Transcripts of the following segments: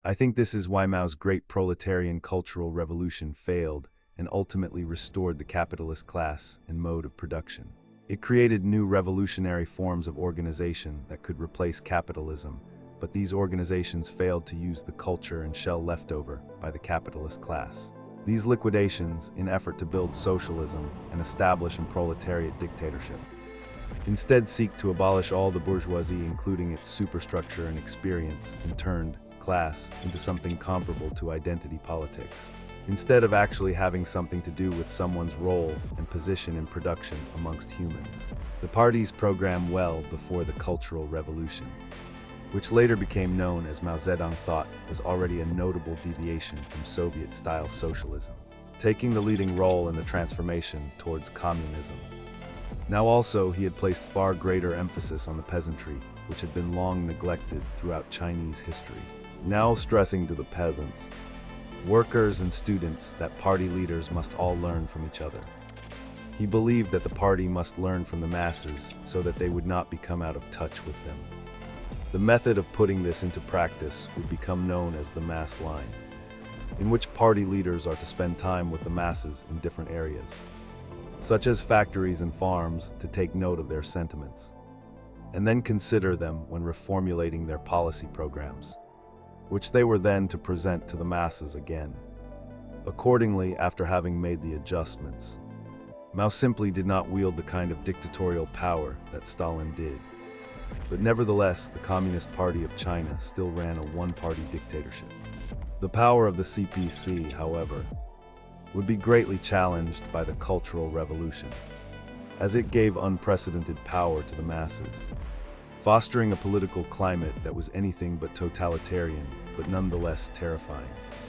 I think this is why Mao's great proletarian cultural revolution failed and ultimately restored the capitalist class and mode of production. It created new revolutionary forms of organization that could replace capitalism, but these organizations failed to use the culture and shell left over by the capitalist class. These liquidations, in effort to build socialism and establish a proletariat dictatorship, instead seek to abolish all the bourgeoisie, including its superstructure and experience, and turned class into something comparable to identity politics, instead of actually having something to do with someone's role and position in production amongst humans. The parties programmed well before the Cultural Revolution, which later became known as Mao Zedong, thought was already a notable deviation from Soviet-style socialism, taking the leading role in the transformation towards communism. Now also, he had placed far greater emphasis on the peasantry, which had been long neglected throughout Chinese history. Now stressing to the peasants, workers and students that party leaders must all learn from each other. He believed that the party must learn from the masses so that they would not become out of touch with them. The method of putting this into practice would become known as the mass line, in which party leaders are to spend time with the masses in different areas, such as factories and farms, to take note of their sentiments, and then consider them when reformulating their policy programs, which they were then to present to the masses again. Accordingly, after having made the adjustments, Mao simply did not wield the kind of dictatorial power that Stalin did. But nevertheless, the Communist Party of China still ran a one-party dictatorship. The power of the CPC, however, would be greatly challenged by the Cultural Revolution, as it gave unprecedented power to the masses, fostering a political climate that was anything but totalitarian, but nonetheless terrifying.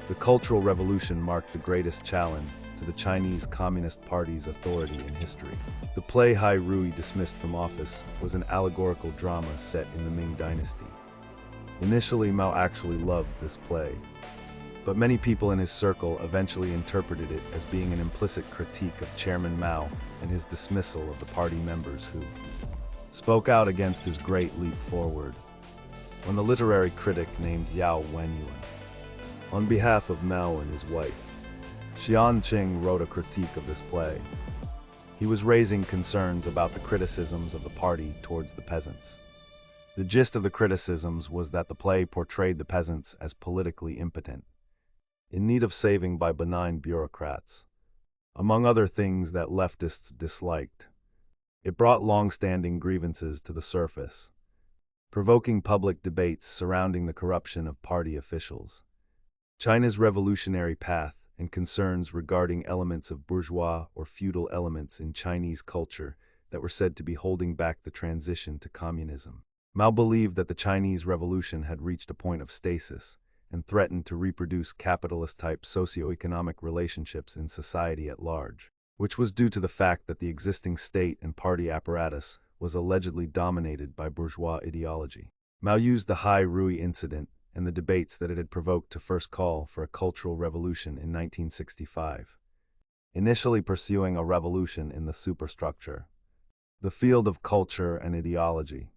The Cultural Revolution marked the greatest challenge to the Chinese Communist Party's authority in history. The play Hai Rui, dismissed from office, was an allegorical drama set in the Ming Dynasty. Initially, Mao actually loved this play, but many people in his circle eventually interpreted it as being an implicit critique of Chairman Mao and his dismissal of the party members who spoke out against his great leap forward. When the literary critic named Yao Wenyuan, on behalf of Mao and his wife, Xian Qing, wrote a critique of this play, he was raising concerns about the criticisms of the party towards the peasants. The gist of the criticisms was that the play portrayed the peasants as politically impotent, in need of saving by benign bureaucrats, among other things that leftists disliked. It brought long-standing grievances to the surface, provoking public debates surrounding the corruption of party officials, China's revolutionary path, and concerns regarding elements of bourgeois or feudal elements in Chinese culture that were said to be holding back the transition to communism. Mao believed that the Chinese Revolution had reached a point of stasis and threatened to reproduce capitalist-type socio-economic relationships in society at large, which was due to the fact that the existing state and party apparatus was allegedly dominated by bourgeois ideology. Mao used the Hai Rui incident and the debates that it had provoked to first call for a cultural revolution in 1965, initially pursuing a revolution in the superstructure, the field of culture and ideology.